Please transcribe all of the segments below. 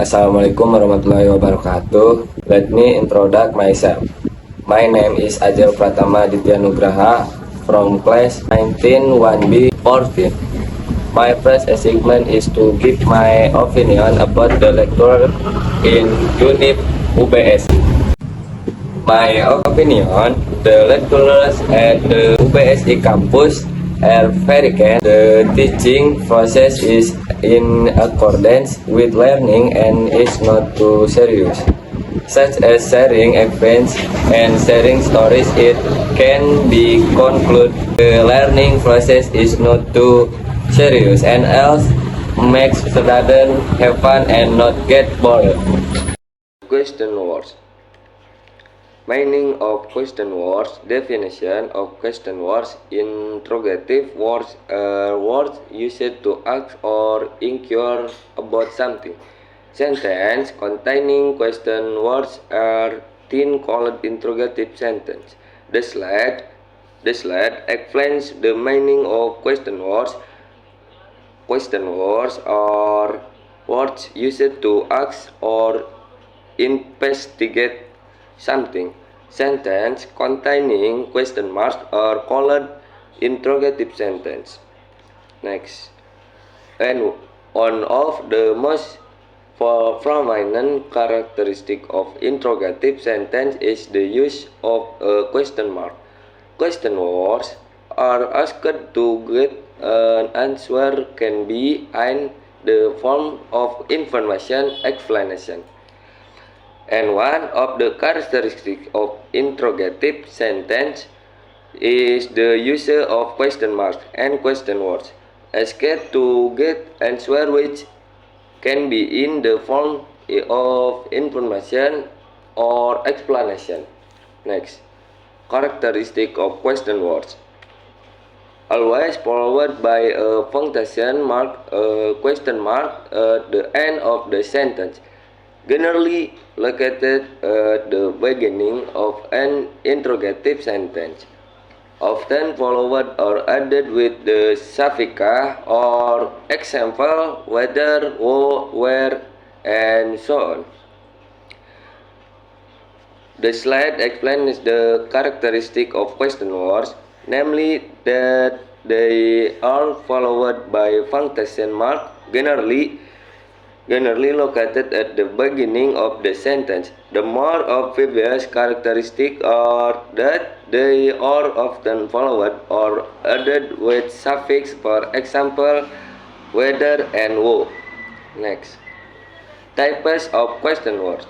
Assalamualaikum warahmatullahi wabarakatuh. Let me introduce myself. My name is Ajal Pratama Ditya Nugraha from class 19 1B 14. My first assignment is to give my opinion about the lecture in unit UBS. My opinion, the lecturers at the UBSI campus are very kind. The teaching process is in accordance with learning and is not too serious, such as sharing events and sharing stories. It can be concluded the learning process is not too serious and else makes students have fun and not get bored. Question words. Meaning of question words. Definition of question words. Interrogative words are words used to ask or inquire about something. Sentence containing question words are then called interrogative sentence. The slide explains the meaning of question words. Question words are words used to ask or investigate something. Sentence containing question marks are called interrogative sentence. Next, and one of the most prominent characteristic of interrogative sentence is the use of a question mark. Question words are asked to get an answer can be in the form of information explanation. And one of the characteristics of interrogative sentence is the use of question marks and question words asked to get answer which can be in the form of information or explanation. Next, characteristic of question words. Always followed by a punctuation mark, a question mark at the end of the sentence. Generally located at the beginning of an interrogative sentence, often followed or added with the suffix or example, whether, who, where, and so on. The slide explains the characteristic of question words, namely that they are followed by punctuation mark, generally located at the beginning of the sentence. The more obvious characteristic are that they are often followed or added with suffix, for example, whether and who. Next, types of question words.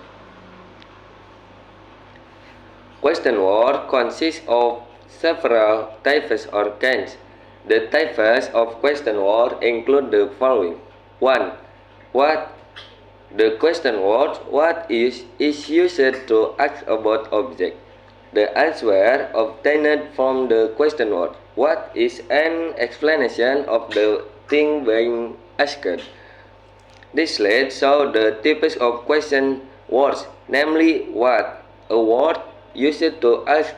Question word consists of several types or kinds. The types of question word include the following. 1. What? The question word what is used to ask about object. The answer obtained from the question word what is an explanation of the thing being asked. This slide shows the types of question words, namely what, a word used to ask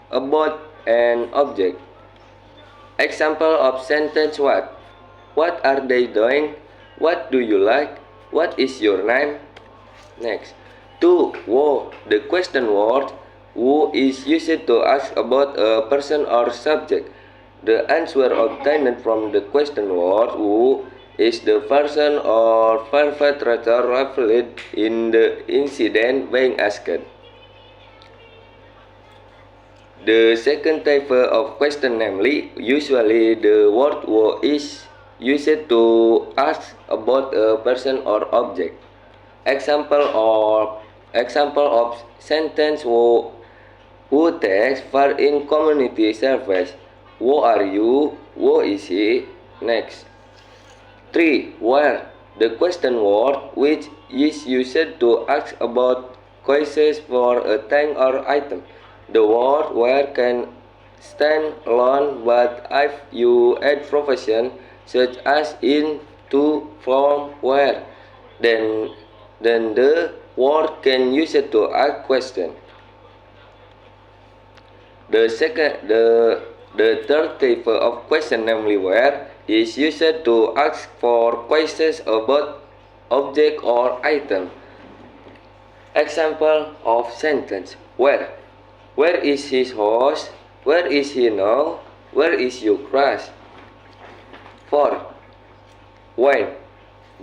about an object. Example of sentence what? What are they doing? What do you like? What is your name? Next. 2. Who. The question word who is used to ask about a person or subject. The answer obtained from the question word who is the person or perpetrator revealed in the incident being asked. The second type of question, namely, usually the word who is used to ask about a person or object. Example of sentence who takes part in community service. Who are you? Who is he? Next. 3. Where. The question word which is used to ask about choices for a thing or item. The word where can stand alone, but if you add profession such as in, to, from, where, then the word can use it to ask question. The third type of question, namely where, is used to ask for questions about object or item. Example of sentence: where? Where is his house? Where is he now? Where is your crush? 4. When?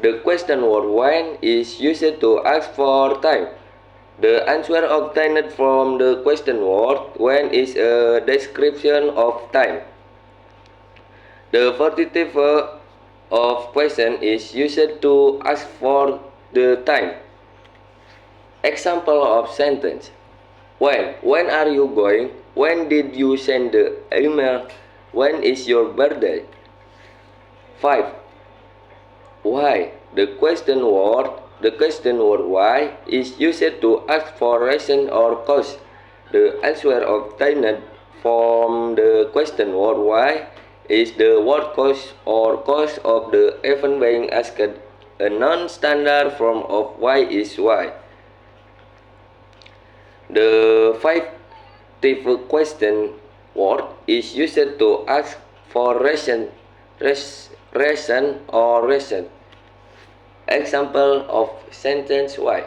The question word when is used to ask for time. The answer obtained from the question word when is a description of time. The verb of question is used to ask for the time. Example of sentence: when? When are you going? When did you send the email? When is your birthday? 5. Why? The question word why is used to ask for reason or cause. The answer obtained from the question word why is the word cause or cause of the event being asked. A non-standard form of why is why. The 5th question word is used to ask for reason or reason. Example of sentence why.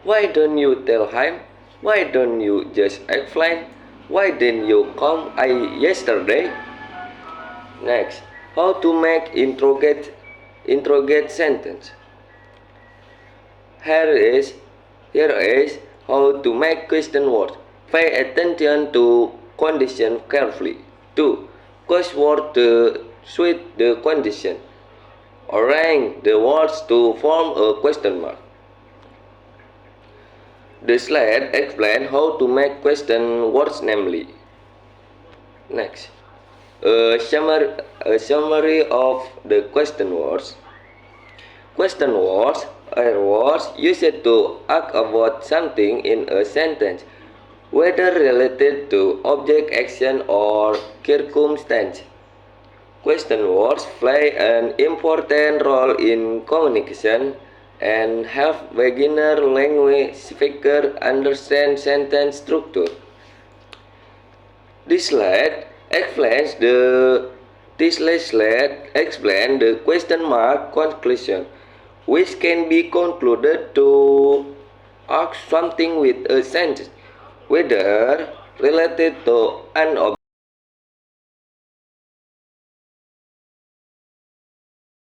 Why don't you tell him? Why don't you just explain? Why didn't you come yesterday? Next, how to make interrogate sentence. Here is how to make question words. Pay attention to condition carefully. 2. Cause word to suit the condition. Arrange the words to form a question mark. The slide explains how to make question words namely. Next, a summary of the question words. Question words are words used to ask about something in a sentence, whether related to object, action, or circumstance. Question words play an important role in communication and help beginner language speakers understand sentence structure. This slide explains the question mark conclusion, which can be concluded to ask something with a sentence, whether related to an object